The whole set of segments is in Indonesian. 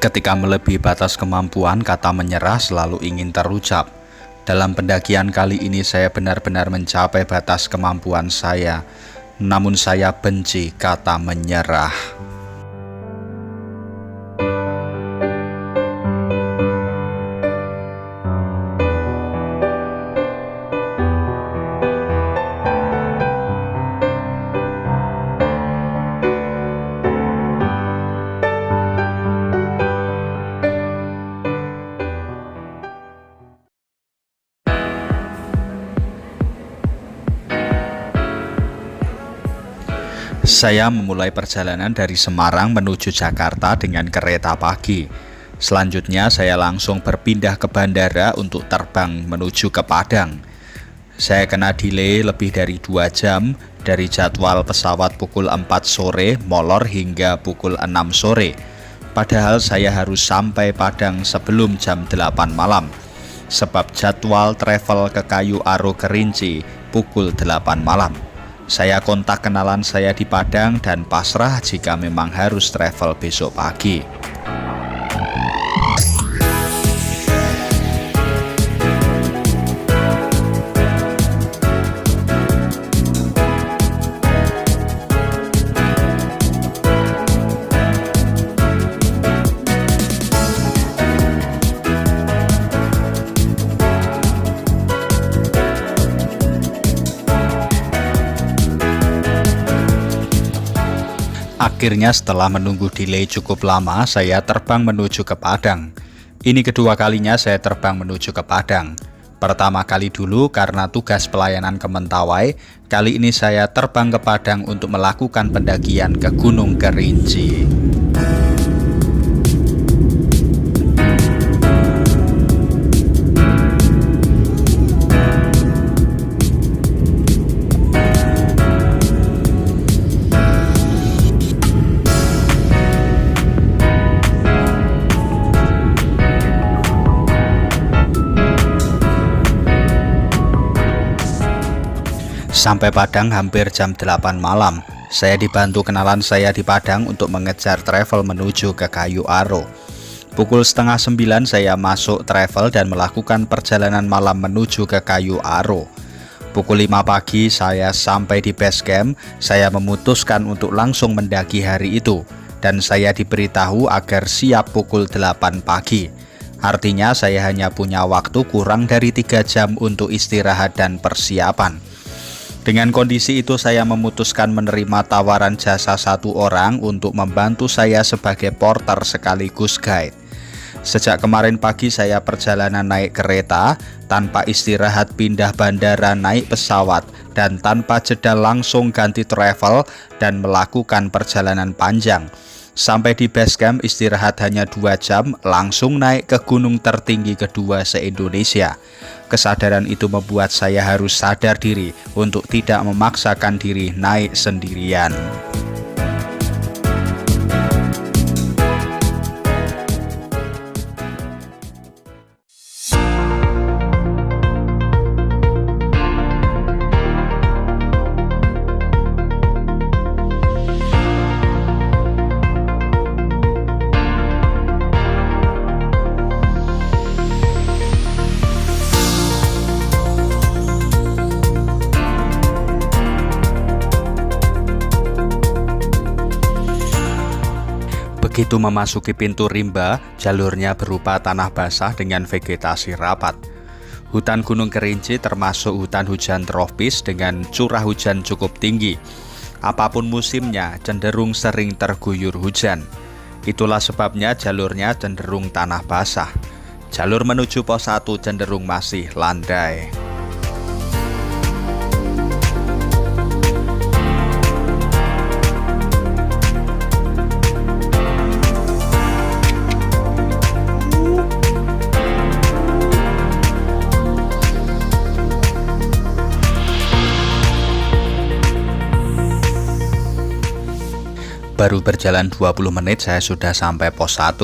Ketika melebihi batas kemampuan, kata menyerah selalu ingin terucap. Dalam pendakian kali ini saya benar-benar mencapai batas kemampuan saya, namun saya benci kata menyerah. Saya memulai perjalanan dari Semarang menuju Jakarta dengan kereta pagi. Selanjutnya saya langsung berpindah ke bandara untuk terbang menuju ke Padang. Saya kena delay lebih dari 2 jam dari jadwal pesawat pukul 4 sore molor hingga pukul 6 sore. Padahal saya harus sampai Padang sebelum jam 8 malam. Sebab jadwal travel ke Kayu Aro Kerinci pukul 8 malam. Saya kontak kenalan saya di Padang dan pasrah jika memang harus travel besok pagi. Akhirnya setelah menunggu delay cukup lama, saya terbang menuju ke Padang. Ini kedua kalinya saya terbang menuju ke Padang. Pertama kali dulu karena tugas pelayanan ke Mentawai, kali ini saya terbang ke Padang untuk melakukan pendakian ke Gunung Kerinci. Sampai Padang hampir jam 8 malam. Saya dibantu kenalan saya di Padang untuk mengejar travel menuju ke Kayu Aro. Pukul setengah 9 saya masuk travel dan melakukan perjalanan malam menuju ke Kayu Aro. Pukul 5 pagi saya sampai di base camp. Saya memutuskan untuk langsung mendaki hari itu, dan saya diberitahu agar siap pukul 8 pagi. Artinya saya hanya punya waktu kurang dari 3 jam untuk istirahat dan persiapan. Dengan kondisi itu saya memutuskan menerima tawaran jasa satu orang untuk membantu saya sebagai porter sekaligus guide. Sejak kemarin pagi saya perjalanan naik kereta, tanpa istirahat pindah bandara naik pesawat, dan tanpa jeda langsung ganti travel dan melakukan perjalanan panjang. Sampai di base camp istirahat hanya 2 jam, langsung naik ke gunung tertinggi kedua se-Indonesia. Kesadaran itu membuat saya harus sadar diri untuk tidak memaksakan diri naik sendirian. Begitu memasuki pintu rimba, jalurnya berupa tanah basah dengan vegetasi rapat. Hutan Gunung Kerinci termasuk hutan hujan tropis dengan curah hujan cukup tinggi. Apapun musimnya, cenderung sering terguyur hujan. Itulah sebabnya jalurnya cenderung tanah basah. Jalur menuju pos 1 cenderung masih landai. Baru berjalan 20 menit saya sudah sampai pos 1.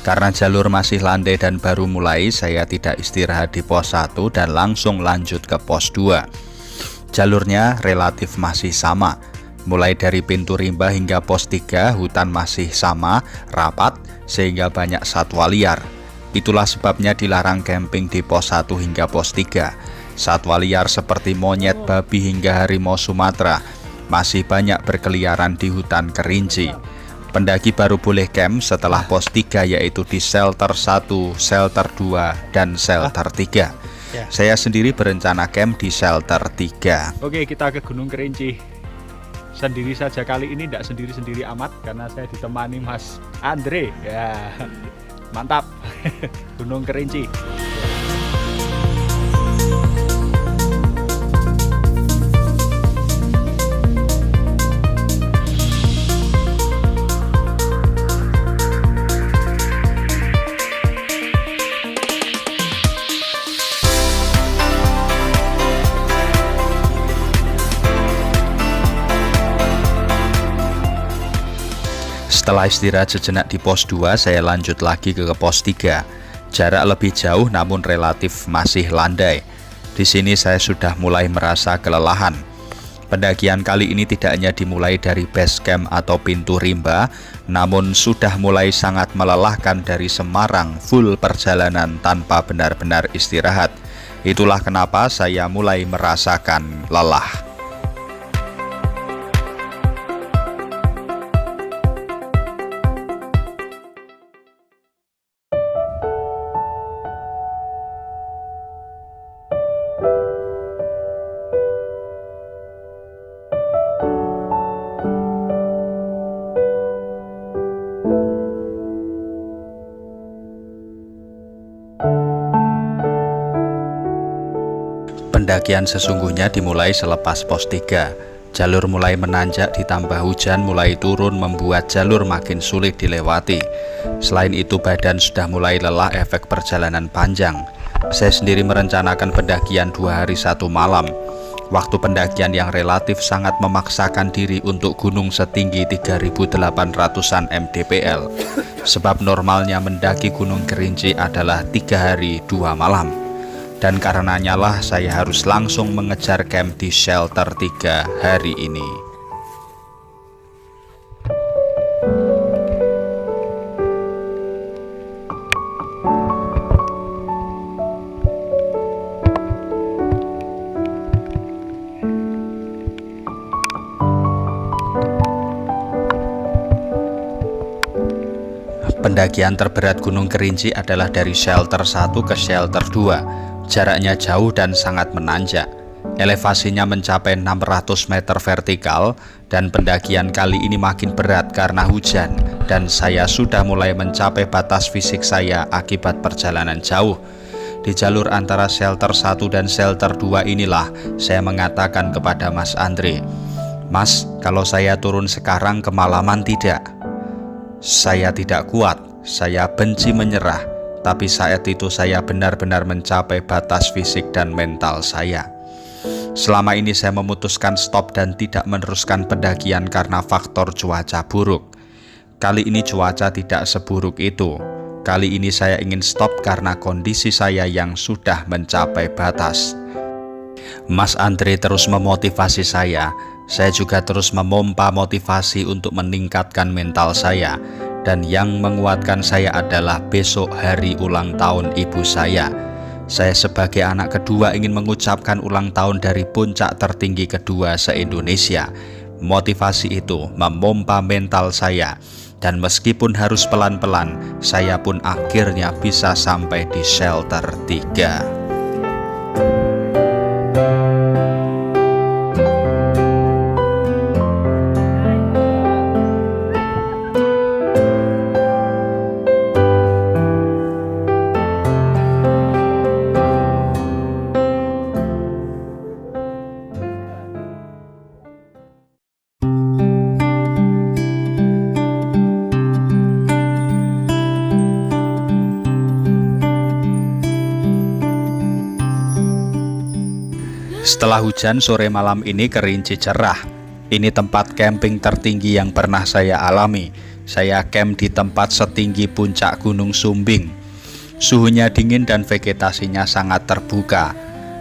Karena jalur masih landai dan baru mulai, saya tidak istirahat di pos 1 dan langsung lanjut ke pos 2. Jalurnya relatif masih sama. Mulai dari pintu rimba hingga pos 3, hutan masih sama, rapat, sehingga banyak satwa liar. Itulah sebabnya dilarang camping di pos 1 hingga pos 3. Satwa liar seperti monyet, babi hingga harimau Sumatera masih banyak berkeliaran di hutan Kerinci. Pendaki baru boleh camp setelah pos 3, yaitu di shelter 1, shelter 2, dan shelter 3. Saya sendiri berencana camp di shelter 3. Oke, kita ke Gunung Kerinci. Sendiri saja kali ini, tidak sendiri-sendiri amat karena saya ditemani Mas Andre. Ya, mantap. Gunung Kerinci. Setelah istirahat sejenak di pos 2, saya lanjut lagi ke pos 3. Jarak lebih jauh namun relatif masih landai. Di sini saya sudah mulai merasa kelelahan. Pendakian kali ini tidak hanya dimulai dari base camp atau pintu rimba, namun sudah mulai sangat melelahkan dari Semarang, full perjalanan tanpa benar-benar istirahat. Itulah kenapa saya mulai merasakan lelah. Pendakian sesungguhnya dimulai selepas pos 3. Jalur mulai menanjak ditambah hujan mulai turun membuat jalur makin sulit dilewati. Selain itu badan sudah mulai lelah efek perjalanan panjang. Saya sendiri merencanakan pendakian 2 hari 1 malam. Waktu pendakian yang relatif sangat memaksakan diri untuk gunung setinggi 3.800-an mdpl. Sebab normalnya mendaki Gunung Kerinci adalah 3 hari 2 malam. Dan karenanya lah saya harus langsung mengejar camp di shelter 3 hari ini. Pendakian terberat Gunung Kerinci adalah dari shelter 1 ke shelter 2. Jaraknya jauh dan sangat menanjak. Elevasinya mencapai 600 meter vertikal dan pendakian kali ini makin berat karena hujan dan saya sudah mulai mencapai batas fisik saya akibat perjalanan jauh. Di jalur antara shelter 1 dan shelter 2 inilah saya mengatakan kepada Mas Andre, "Mas, kalau saya turun sekarang kemalaman tidak?" Saya tidak kuat, saya benci menyerah. Tapi saat itu saya benar-benar mencapai batas fisik dan mental saya. Selama ini saya memutuskan stop dan tidak meneruskan pendakian karena faktor cuaca buruk. Kali ini cuaca tidak seburuk itu. Kali ini saya ingin stop karena kondisi saya yang sudah mencapai batas. Mas Andre terus memotivasi saya. Saya juga terus memompa motivasi untuk meningkatkan mental saya. Dan yang menguatkan saya adalah besok hari ulang tahun ibu saya. Saya sebagai anak kedua ingin mengucapkan ulang tahun dari puncak tertinggi kedua se-Indonesia. Motivasi itu memompa mental saya. Dan meskipun harus pelan-pelan, saya pun akhirnya bisa sampai di shelter 3. Setelah hujan, sore malam ini Kerinci cerah. Ini tempat camping tertinggi yang pernah saya alami. Saya camp di tempat setinggi puncak Gunung Sumbing. Suhunya dingin dan vegetasinya sangat terbuka.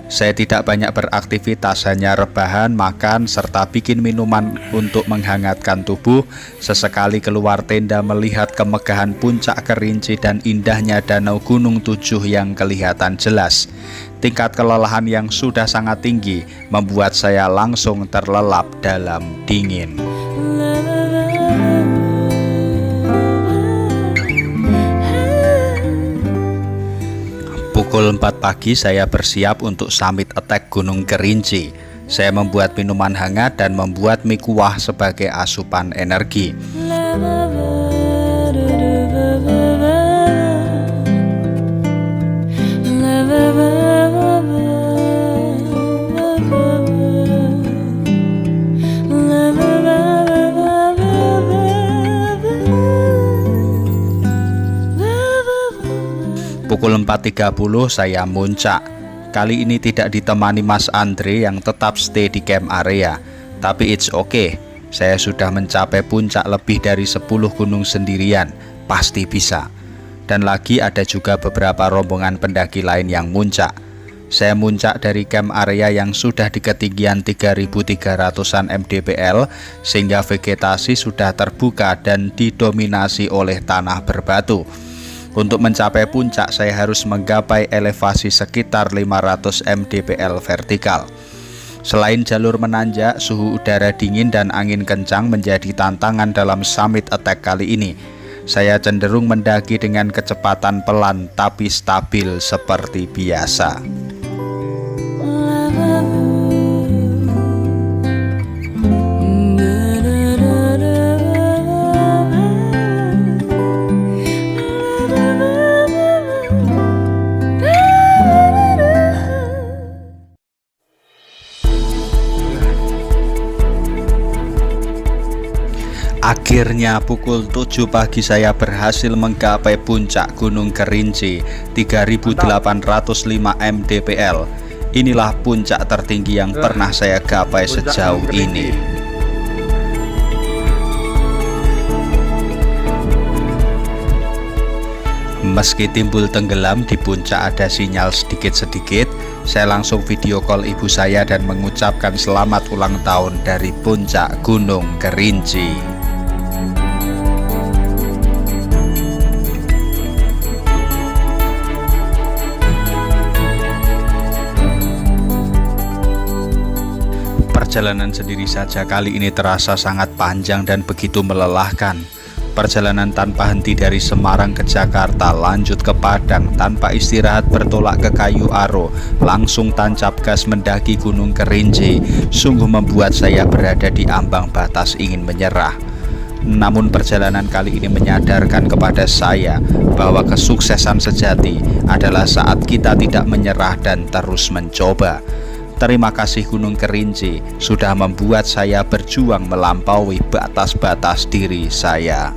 Saya tidak banyak beraktivitas, hanya rebahan, makan, serta bikin minuman untuk menghangatkan tubuh. Sesekali keluar tenda melihat kemegahan puncak Kerinci dan indahnya danau Gunung Tujuh yang kelihatan jelas. Tingkat kelelahan yang sudah sangat tinggi membuat saya langsung terlelap dalam dingin. Pukul 4 pagi saya bersiap untuk summit attack Gunung Kerinci. Saya membuat minuman hangat dan membuat mie kuah sebagai asupan energi. Pukul 4.30 saya muncak. Kali ini tidak ditemani Mas Andre yang tetap stay di camp area. Tapi it's okay, saya sudah mencapai puncak lebih dari 10 gunung sendirian. Pasti bisa. Dan lagi ada juga beberapa rombongan pendaki lain yang muncak. Saya muncak dari camp area yang sudah di ketinggian 3.300an mdpl, sehingga vegetasi sudah terbuka dan didominasi oleh tanah berbatu. Untuk mencapai puncak saya harus menggapai elevasi sekitar 500 mdpl vertikal. Selain jalur menanjak, suhu udara dingin dan angin kencang menjadi tantangan dalam summit attack kali ini. Saya cenderung mendaki dengan kecepatan pelan tapi stabil seperti biasa. Akhirnya pukul 7 pagi saya berhasil menggapai puncak Gunung Kerinci 3.805 mdpl. Inilah puncak tertinggi yang pernah saya gapai sejauh ini. Meski timbul tenggelam, di puncak ada sinyal sedikit-sedikit. Saya langsung video call ibu saya dan mengucapkan selamat ulang tahun dari puncak Gunung Kerinci. Perjalanan sendiri saja kali ini terasa sangat panjang dan begitu melelahkan. Perjalanan tanpa henti dari Semarang ke Jakarta, lanjut ke Padang, tanpa istirahat bertolak ke Kayu Aro, langsung tancap gas mendaki Gunung Kerinci, sungguh membuat saya berada di ambang batas ingin menyerah. Namun perjalanan kali ini menyadarkan kepada saya bahwa kesuksesan sejati adalah saat kita tidak menyerah dan terus mencoba. Terima kasih Gunung Kerinci sudah membuat saya berjuang melampaui batas-batas diri saya.